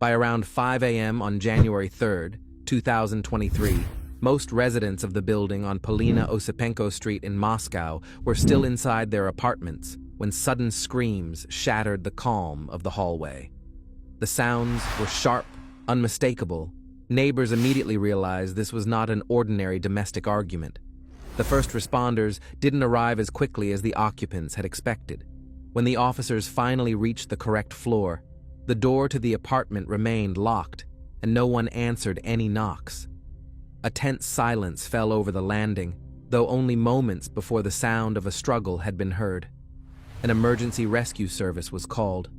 By around 5 a.m. on January 3rd, 2023, most residents of the building on Polina Osipenko Street in Moscow were still inside their apartments when sudden screams shattered the calm of the hallway. The sounds were sharp, unmistakable. Neighbors immediately realized this was not an ordinary domestic argument. The first responders didn't arrive as quickly as the occupants had expected. When the officers finally reached the correct floor, the door to the apartment remained locked, and no one answered any knocks. A tense silence fell over the landing, though only moments before the sound of a struggle had been heard. An emergency rescue service was called.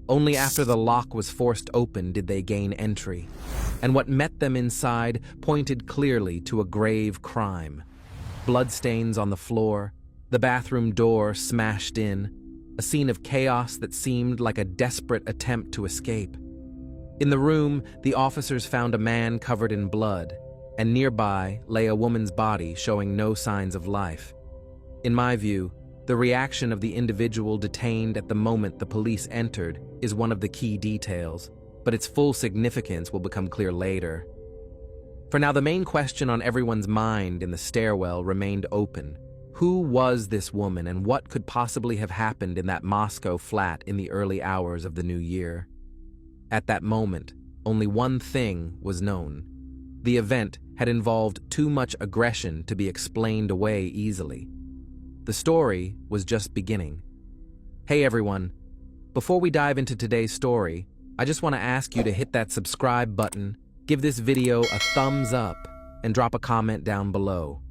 Only after the lock was forced open did they gain entry, and what met them inside pointed clearly to a grave crime. Bloodstains on the floor, the bathroom door smashed in, a scene of chaos that seemed like a desperate attempt to escape. In the room, the officers found a man covered in blood, and nearby lay a woman's body showing no signs of life. In my view, the reaction of the individual detained at the moment the police entered is one of the key details, but its full significance will become clear later. For now, the main question on everyone's mind in the stairwell remained open. Who was this woman, and what could possibly have happened in that Moscow flat in the early hours of the new year? At that moment, only one thing was known. The event had involved too much aggression to be explained away easily. The story was just beginning. Hey everyone, before we dive into today's story, I just want to ask you to hit that subscribe button, give this video a thumbs up, and drop a comment down below.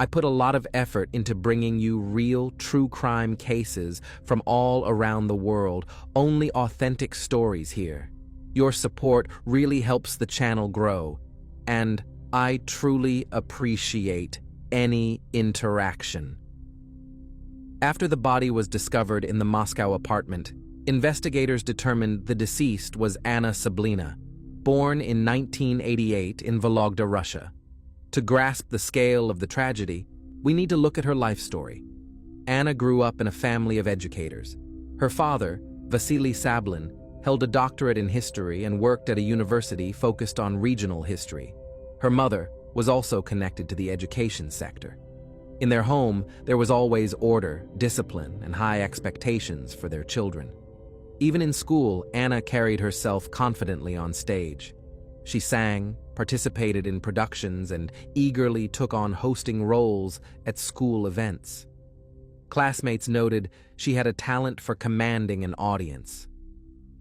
I put a lot of effort into bringing you real, true crime cases from all around the world, only authentic stories here. Your support really helps the channel grow, and I truly appreciate any interaction. After the body was discovered in the Moscow apartment, investigators determined the deceased was Anna Azovskaya, born in 1988 in Vologda, Russia. To grasp the scale of the tragedy, we need to look at her life story. Anna grew up in a family of educators. Her father, Vasily Sablin, held a doctorate in history and worked at a university focused on regional history. Her mother was also connected to the education sector. In their home, there was always order, discipline, and high expectations for their children. Even in school, Anna carried herself confidently on stage. She sang, participated in productions, and eagerly took on hosting roles at school events. Classmates noted she had a talent for commanding an audience.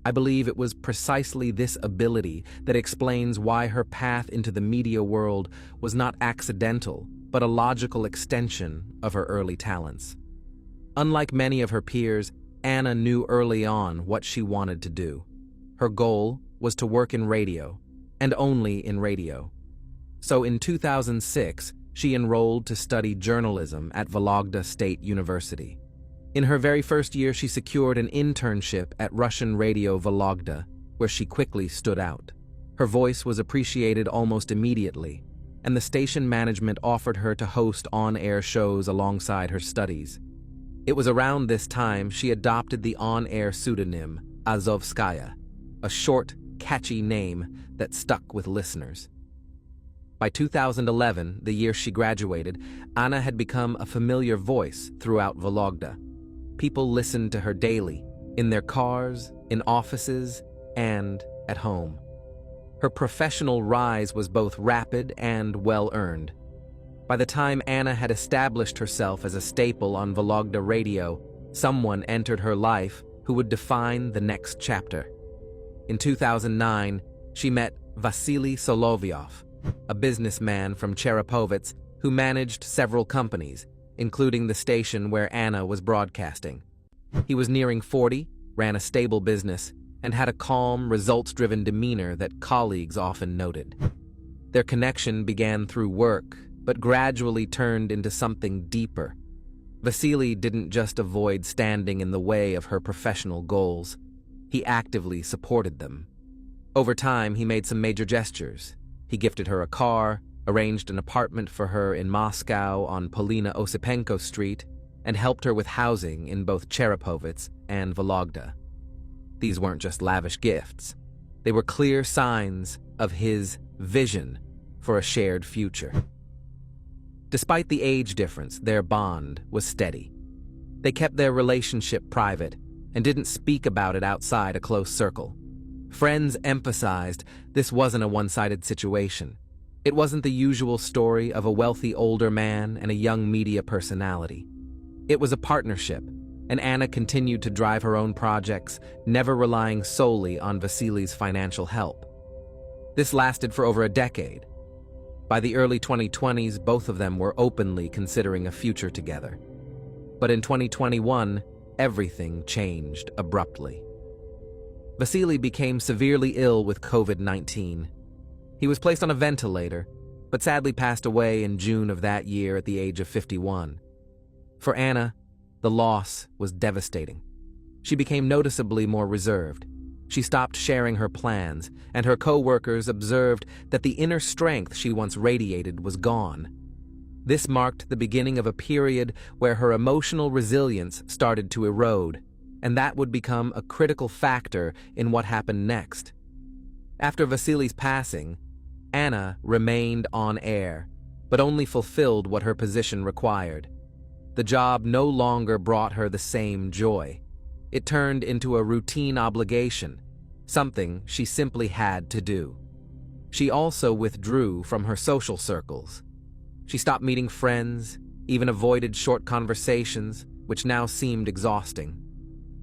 I believe it was precisely this ability that explains why her path into the media world was not accidental, but a logical extension of her early talents. Unlike many of her peers, Anna knew early on what she wanted to do. Her goal was to work in radio, and only in radio. So in 2006, she enrolled to study journalism at Vologda State University. In her very first year, she secured an internship at Russian Radio Vologda, where she quickly stood out. Her voice was appreciated almost immediately, and the station management offered her to host on-air shows alongside her studies. It was around this time she adopted the on-air pseudonym Azovskaya, a short, catchy name that stuck with listeners. By 2011, the year she graduated, Anna had become a familiar voice throughout Vologda. People listened to her daily, in their cars, in offices, and at home. Her professional rise was both rapid and well-earned. By the time Anna had established herself as a staple on Vologda radio, someone entered her life who would define the next chapter. In 2009, she met Vasily Solovyov, a businessman from Cherepovets who managed several companies, including the station where Anna was broadcasting. He was nearing 40, ran a stable business, and had a calm, results-driven demeanor that colleagues often noted. Their connection began through work, but gradually turned into something deeper. Vasily didn't just avoid standing in the way of her professional goals. He actively supported them. Over time, he made some major gestures. He gifted her a car, arranged an apartment for her in Moscow on Polina Osipenko Street, and helped her with housing in both Cherepovets and Vologda. These weren't just lavish gifts. They were clear signs of his vision for a shared future. Despite the age difference, their bond was steady. They kept their relationship private and didn't speak about it outside a close circle. Friends emphasized this wasn't a one-sided situation. It wasn't the usual story of a wealthy older man and a young media personality. It was a partnership, and Anna continued to drive her own projects, never relying solely on Vasily's financial help. This lasted for over a decade. By the early 2020s, both of them were openly considering a future together. But in 2021, everything changed abruptly. Vasily became severely ill with COVID-19. He was placed on a ventilator, but sadly passed away in June of that year at the age of 51. For Anna, the loss was devastating. She became noticeably more reserved. She stopped sharing her plans, and her co-workers observed that the inner strength she once radiated was gone. This marked the beginning of a period where her emotional resilience started to erode, and that would become a critical factor in what happened next. After Vasily's passing, Anna remained on air, but only fulfilled what her position required. The job no longer brought her the same joy. It turned into a routine obligation, something she simply had to do. She also withdrew from her social circles. She stopped meeting friends, even avoided short conversations, which now seemed exhausting.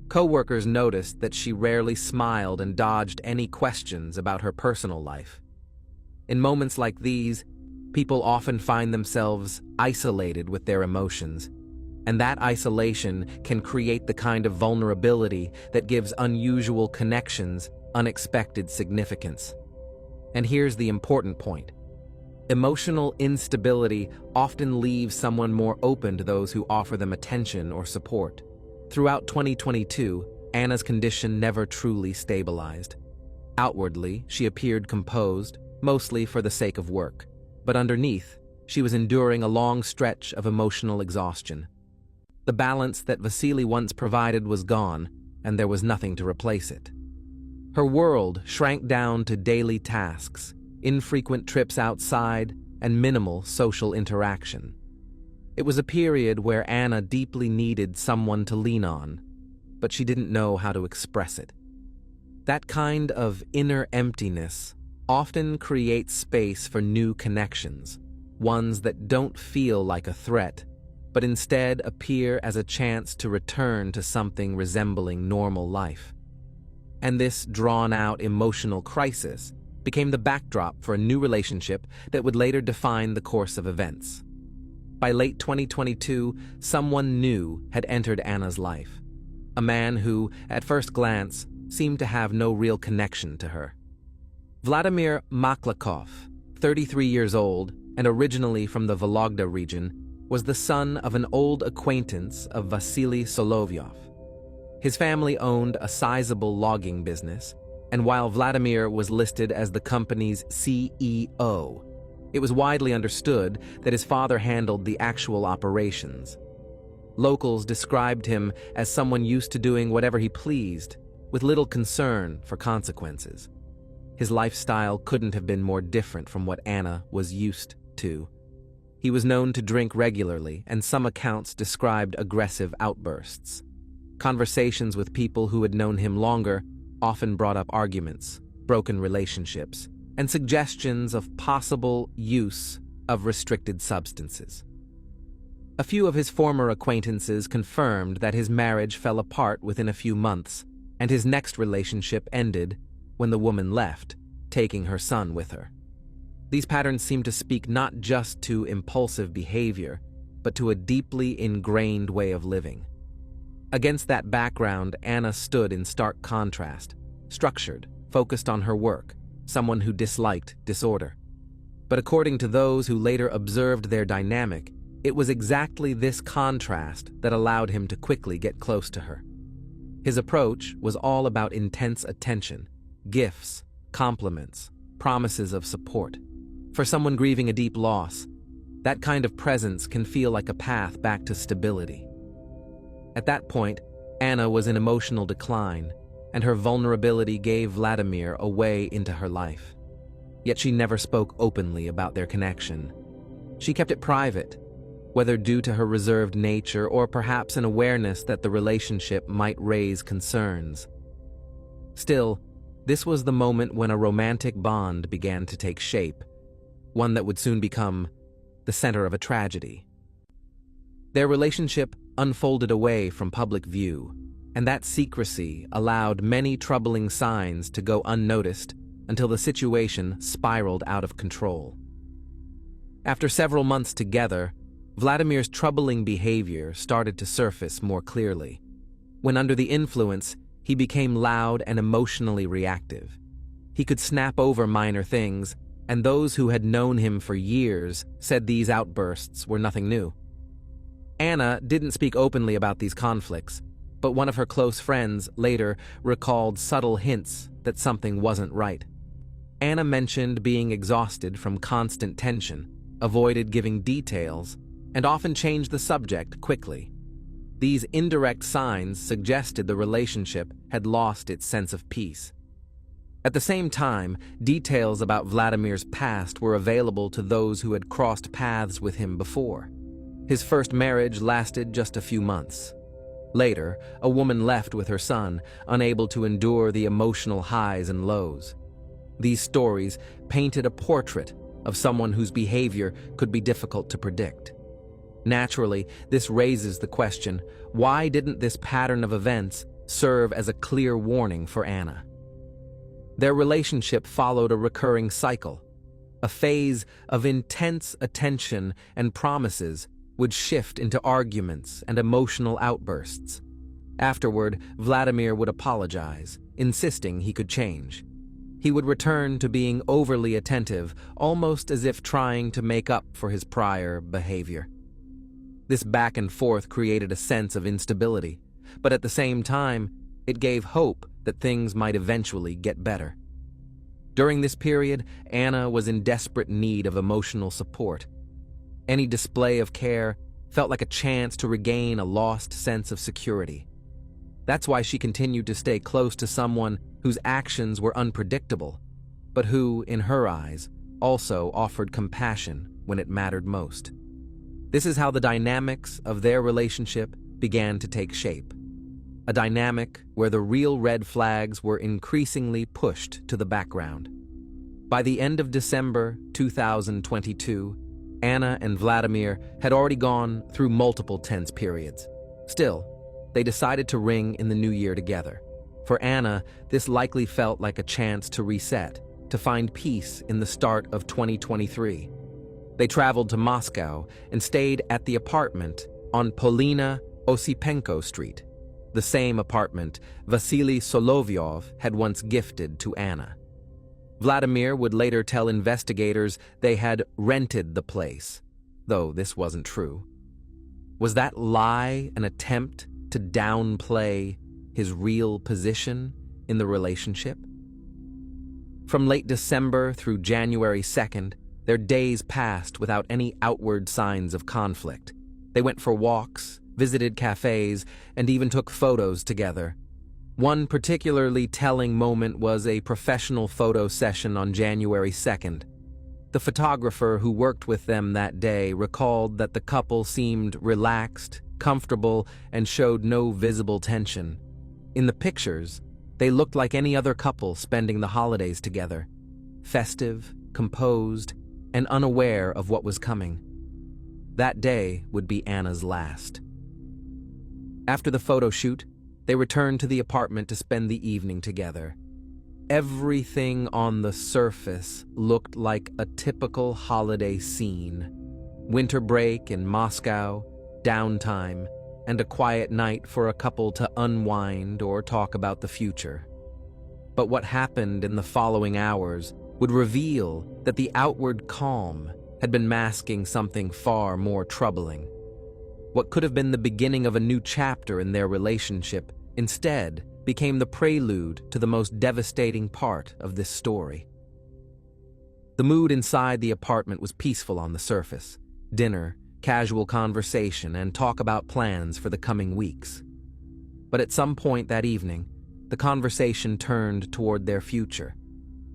Co-workers noticed that she rarely smiled and dodged any questions about her personal life. In moments like these, people often find themselves isolated with their emotions, and that isolation can create the kind of vulnerability that gives unusual connections unexpected significance. And here's the important point. Emotional instability often leaves someone more open to those who offer them attention or support. Throughout 2022, Anna's condition never truly stabilized. Outwardly, she appeared composed, mostly for the sake of work, but underneath, she was enduring a long stretch of emotional exhaustion. The balance that Vasily once provided was gone, and there was nothing to replace it. Her world shrank down to daily tasks, infrequent trips outside, and minimal social interaction. It was a period where Anna deeply needed someone to lean on, but she didn't know how to express it. That kind of inner emptiness often creates space for new connections, ones that don't feel like a threat, but instead appear as a chance to return to something resembling normal life. And this drawn-out emotional crisis became the backdrop for a new relationship that would later define the course of events. By late 2022, someone new had entered Anna's life, a man who, at first glance, seemed to have no real connection to her. Vladimir Maklakov, 33 years old and originally from the Vologda region, was the son of an old acquaintance of Vasily Solovyov. His family owned a sizable logging business, and while Vladimir was listed as the company's CEO, it was widely understood that his father handled the actual operations. Locals described him as someone used to doing whatever he pleased, with little concern for consequences. His lifestyle couldn't have been more different from what Anna was used to. He was known to drink regularly, and some accounts described aggressive outbursts. Conversations with people who had known him longer often brought up arguments, broken relationships, and suggestions of possible use of restricted substances. A few of his former acquaintances confirmed that his marriage fell apart within a few months, and his next relationship ended when the woman left, taking her son with her. These patterns seemed to speak not just to impulsive behavior, but to a deeply ingrained way of living. Against that background, Anna stood in stark contrast, structured, focused on her work, someone who disliked disorder. But according to those who later observed their dynamic, it was exactly this contrast that allowed him to quickly get close to her. His approach was all about intense attention, gifts, compliments, promises of support. For someone grieving a deep loss, that kind of presence can feel like a path back to stability. At that point, Anna was in emotional decline, and her vulnerability gave Vladimir a way into her life. Yet she never spoke openly about their connection. She kept it private, whether due to her reserved nature or perhaps an awareness that the relationship might raise concerns. Still, this was the moment when a romantic bond began to take shape, one that would soon become the center of a tragedy. Their relationship unfolded away from public view, and that secrecy allowed many troubling signs to go unnoticed until the situation spiraled out of control. After several months together, Vladimir's troubling behavior started to surface more clearly. When under the influence, he became loud and emotionally reactive. He could snap over minor things, and those who had known him for years said these outbursts were nothing new. Anna didn't speak openly about these conflicts, but one of her close friends later recalled subtle hints that something wasn't right. Anna mentioned being exhausted from constant tension, avoided giving details, and often changed the subject quickly. These indirect signs suggested the relationship had lost its sense of peace. At the same time, details about Vladimir's past were available to those who had crossed paths with him before. His first marriage lasted just a few months. Later, a woman left with her son, unable to endure the emotional highs and lows. These stories painted a portrait of someone whose behavior could be difficult to predict. Naturally, this raises the question, why didn't this pattern of events serve as a clear warning for Anna? Their relationship followed a recurring cycle. A phase of intense attention and promises would shift into arguments and emotional outbursts. Afterward, Vladimir would apologize, insisting he could change. He would return to being overly attentive, almost as if trying to make up for his prior behavior. This back and forth created a sense of instability, but at the same time, it gave hope that things might eventually get better. During this period, Anna was in desperate need of emotional support. Any display of care felt like a chance to regain a lost sense of security. That's why she continued to stay close to someone whose actions were unpredictable, but who, in her eyes, also offered compassion when it mattered most. This is how the dynamics of their relationship began to take shape. A dynamic where the real red flags were increasingly pushed to the background. By the end of December 2022, Anna and Vladimir had already gone through multiple tense periods. Still, they decided to ring in the new year together. For Anna, this likely felt like a chance to reset, to find peace in the start of 2023. They traveled to Moscow and stayed at the apartment on Polina Osipenko Street, the same apartment Vasily Solovyov had once gifted to Anna. Vladimir would later tell investigators they had rented the place, though this wasn't true. Was that lie an attempt to downplay his real position in the relationship? From late December through January 2nd, their days passed without any outward signs of conflict. They went for walks, visited cafes, and even took photos together. One particularly telling moment was a professional photo session on January 2nd. The photographer who worked with them that day recalled that the couple seemed relaxed, comfortable, and showed no visible tension. In the pictures, they looked like any other couple spending the holidays together, festive, composed, and unaware of what was coming. That day would be Anna's last. After the photo shoot, they returned to the apartment to spend the evening together. Everything on the surface looked like a typical holiday scene. Winter break in Moscow, downtime, and a quiet night for a couple to unwind or talk about the future. But what happened in the following hours would reveal that the outward calm had been masking something far more troubling. What could have been the beginning of a new chapter in their relationship instead became the prelude to the most devastating part of this story. The mood inside the apartment was peaceful on the surface. Dinner, casual conversation, and talk about plans for the coming weeks. But at some point that evening, The conversation turned toward their future,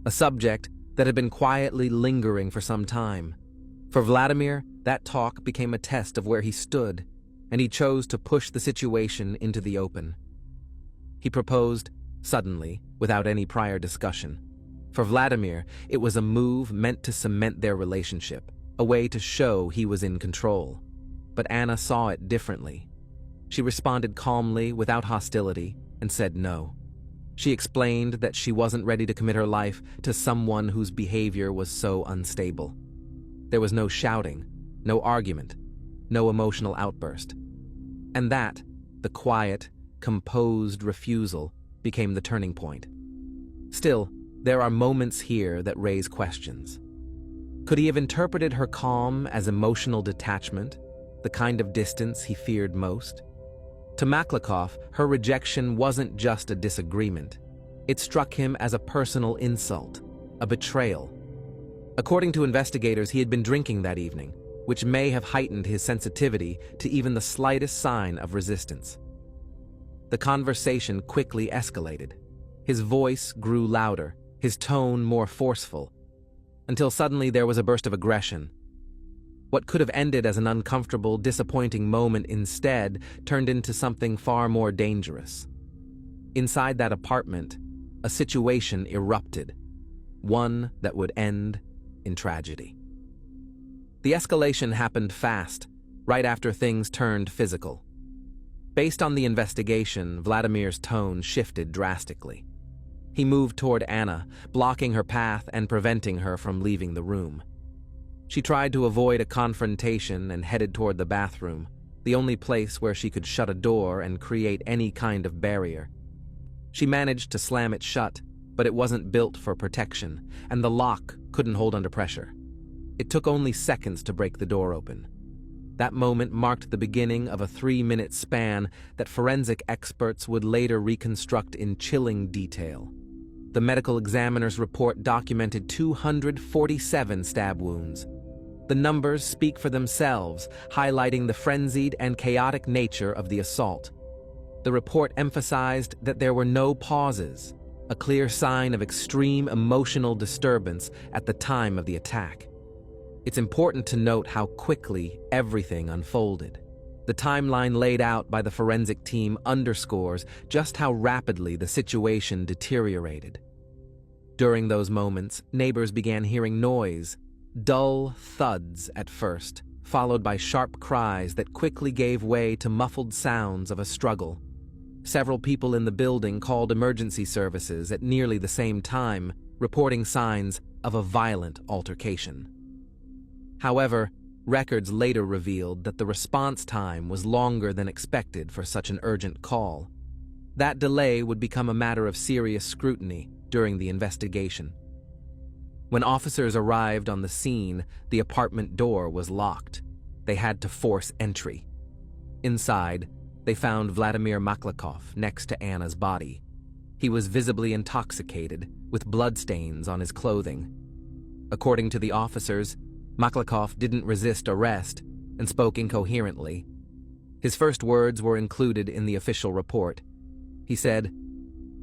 a subject that had been quietly lingering for some time. For Vladimir, that talk became a test of where he stood, and he chose to push the situation into the open. He proposed, suddenly, without any prior discussion. For Vladimir, it was a move meant to cement their relationship, a way to show he was in control. But Anna saw it differently. She responded calmly, without hostility, and said no. She explained that she wasn't ready to commit her life to someone whose behavior was so unstable. There was no shouting, no argument, no emotional outburst. And that, the quiet, composed refusal, became the turning point. Still, there are moments here that raise questions. Could he have interpreted her calm as emotional detachment, the kind of distance he feared most? To Maklakov, her rejection wasn't just a disagreement. It struck him as a personal insult, a betrayal. According to investigators, he had been drinking that evening, which may have heightened his sensitivity to even the slightest sign of resistance. The conversation quickly escalated. His voice grew louder, his tone more forceful, until suddenly there was a burst of aggression. What could have ended as an uncomfortable, disappointing moment instead turned into something far more dangerous. Inside that apartment, a situation erupted, one that would end in tragedy. The escalation happened fast, right after things turned physical. Based on the investigation, Vladimir's tone shifted drastically. He moved toward Anna, blocking her path and preventing her from leaving the room. She tried to avoid a confrontation and headed toward the bathroom, the only place where she could shut a door and create any kind of barrier. She managed to slam it shut, but it wasn't built for protection, and the lock couldn't hold under pressure. It took only seconds to break the door open. That moment marked the beginning of a 3-minute span that forensic experts would later reconstruct in chilling detail. The medical examiner's report documented 247 stab wounds. The numbers speak for themselves, highlighting the frenzied and chaotic nature of the assault. The report emphasized that there were no pauses, a clear sign of extreme emotional disturbance at the time of the attack. It's important to note how quickly everything unfolded. The timeline laid out by the forensic team underscores just how rapidly the situation deteriorated. During those moments, neighbors began hearing noise, dull thuds at first, followed by sharp cries that quickly gave way to muffled sounds of a struggle. Several people in the building called emergency services at nearly the same time, reporting signs of a violent altercation. However, records later revealed that the response time was longer than expected for such an urgent call. That delay would become a matter of serious scrutiny during the investigation. When officers arrived on the scene, the apartment door was locked. They had to force entry. Inside, they found Vladimir Maklakov next to Anna's body. He was visibly intoxicated, with bloodstains on his clothing. According to the officers, Maklakov didn't resist arrest and spoke incoherently. His first words were included in the official report. He said,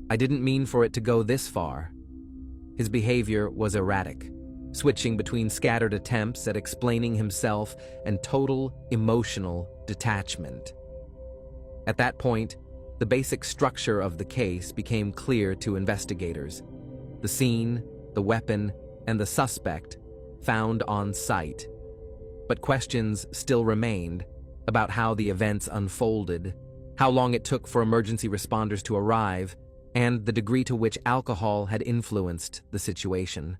"I didn't mean for it to go this far." His behavior was erratic, switching between scattered attempts at explaining himself and total emotional detachment. At that point, the basic structure of the case became clear to investigators. The scene, the weapon, and the suspect found on site. But questions still remained about how the events unfolded, how long it took for emergency responders to arrive, and the degree to which alcohol had influenced the situation.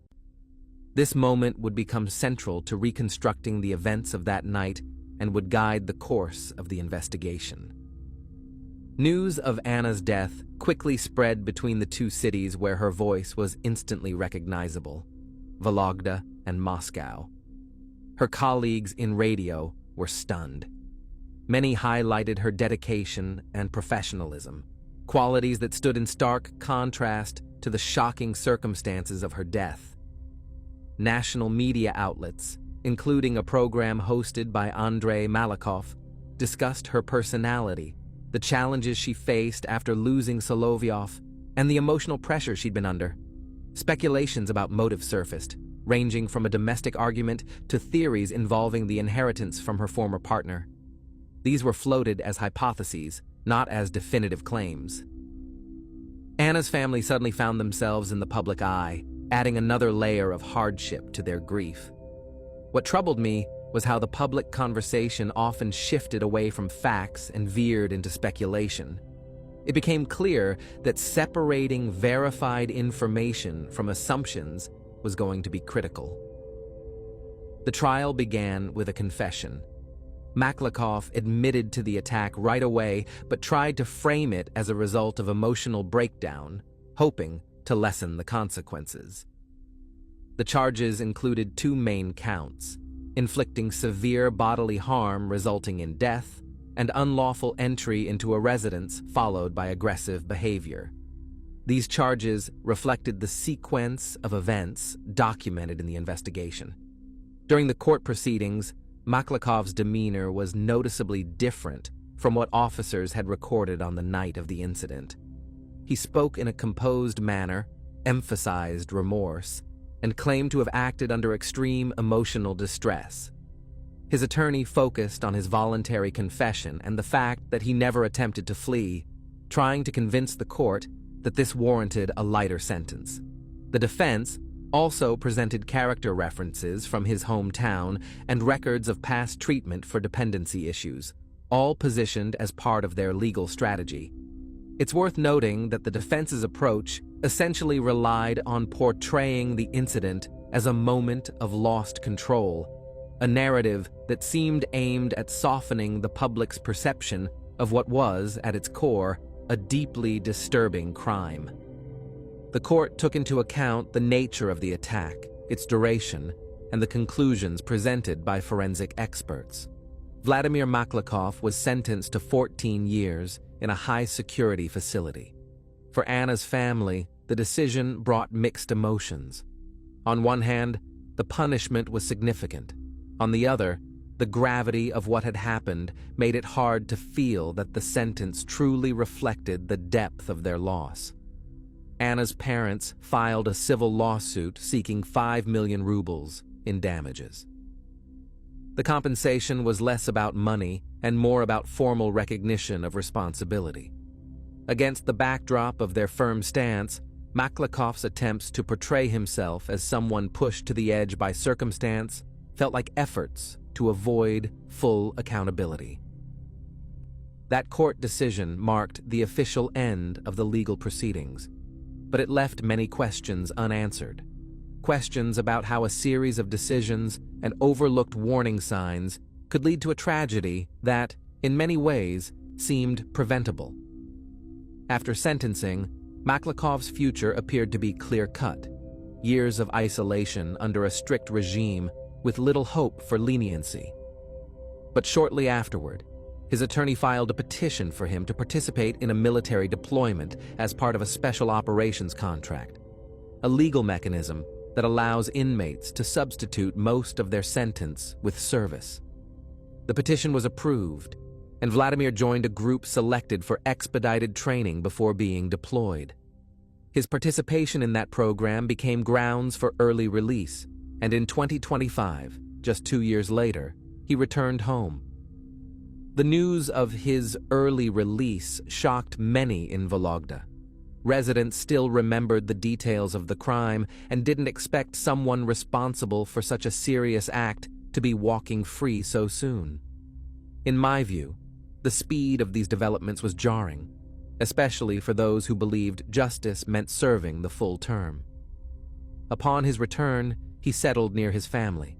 This moment would become central to reconstructing the events of that night and would guide the course of the investigation. News of Anna's death quickly spread between the two cities where her voice was instantly recognizable, Vologda and Moscow. Her colleagues in radio were stunned. Many highlighted her dedication and professionalism, qualities that stood in stark contrast to the shocking circumstances of her death. National media outlets, including a program hosted by Andrei Malakov, discussed her personality, the challenges she faced after losing Solovyov, and the emotional pressure she'd been under. Speculations about motive surfaced, ranging from a domestic argument to theories involving the inheritance from her former partner. These were floated as hypotheses, not as definitive claims. Anna's family suddenly found themselves in the public eye, adding another layer of hardship to their grief. What troubled me was how the public conversation often shifted away from facts and veered into speculation. It became clear that separating verified information from assumptions was going to be critical. The trial began with a confession. Maklakov admitted to the attack right away, but tried to frame it as a result of emotional breakdown, hoping to lessen the consequences. The charges included two main counts: inflicting severe bodily harm resulting in death, and unlawful entry into a residence followed by aggressive behavior. These charges reflected the sequence of events documented in the investigation. During the court proceedings, Maklakov's demeanor was noticeably different from what officers had recorded on the night of the incident. He spoke in a composed manner, emphasized remorse, and claimed to have acted under extreme emotional distress. His attorney focused on his voluntary confession and the fact that he never attempted to flee, trying to convince the court that this warranted a lighter sentence. The defense also presented character references from his hometown and records of past treatment for dependency issues, all positioned as part of their legal strategy. It's worth noting that the defense's approach essentially relied on portraying the incident as a moment of lost control, a narrative that seemed aimed at softening the public's perception of what was, at its core, a deeply disturbing crime. The court took into account the nature of the attack, its duration, and the conclusions presented by forensic experts. Vladimir Maklakov was sentenced to 14 years in a high-security facility. For Anna's family, the decision brought mixed emotions. On one hand, the punishment was significant. On the other, the gravity of what had happened made it hard to feel that the sentence truly reflected the depth of their loss. Anna's parents filed a civil lawsuit seeking 5 million rubles in damages. The compensation was less about money and more about formal recognition of responsibility. Against the backdrop of their firm stance, Maklakov's attempts to portray himself as someone pushed to the edge by circumstance felt like efforts to avoid full accountability. That court decision marked the official end of the legal proceedings, but it left many questions unanswered. Questions about how a series of decisions and overlooked warning signs could lead to a tragedy that, in many ways, seemed preventable. After sentencing, Maklakov's future appeared to be clear-cut. Years of isolation under a strict regime with little hope for leniency. But shortly afterward, his attorney filed a petition for him to participate in a military deployment as part of a special operations contract, a legal mechanism that allows inmates to substitute most of their sentence with service. The petition was approved, and Vladimir joined a group selected for expedited training before being deployed. His participation in that program became grounds for early release, and in 2025, just 2 years later, he returned home. The news of his early release shocked many in Vologda. Residents still remembered the details of the crime and didn't expect someone responsible for such a serious act to be walking free so soon. In my view, the speed of these developments was jarring, especially for those who believed justice meant serving the full term. Upon his return, he settled near his family.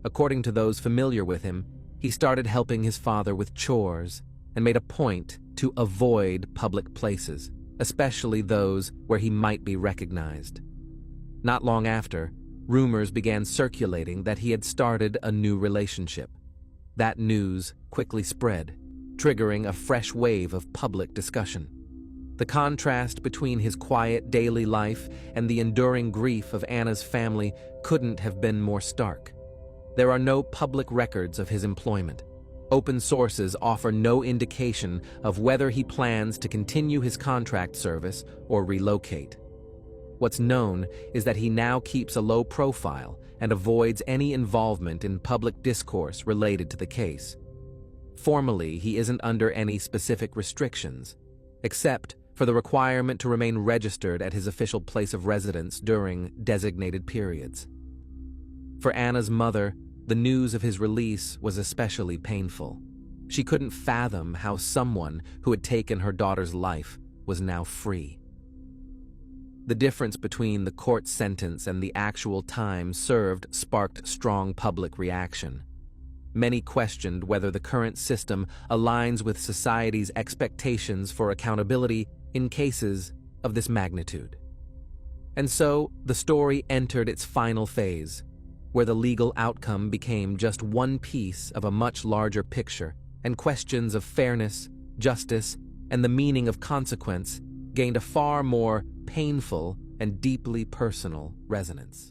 According to those familiar with him, he started helping his father with chores and made a point to avoid public places, especially those where he might be recognized. Not long after, rumors began circulating that he had started a new relationship. That news quickly spread, triggering a fresh wave of public discussion. The contrast between his quiet daily life and the enduring grief of Anna's family couldn't have been more stark. There are no public records of his employment. Open sources offer no indication of whether he plans to continue his contract service or relocate. What's known is that he now keeps a low profile and avoids any involvement in public discourse related to the case. Formally, he isn't under any specific restrictions, except for the requirement to remain registered at his official place of residence during designated periods. For Anna's mother, the news of his release was especially painful. She couldn't fathom how someone who had taken her daughter's life was now free. The difference between the court sentence and the actual time served sparked strong public reaction. Many questioned whether the current system aligns with society's expectations for accountability in cases of this magnitude. And so, the story entered its final phase, where the legal outcome became just one piece of a much larger picture, and questions of fairness, justice, and the meaning of consequence gained a far more painful and deeply personal resonance.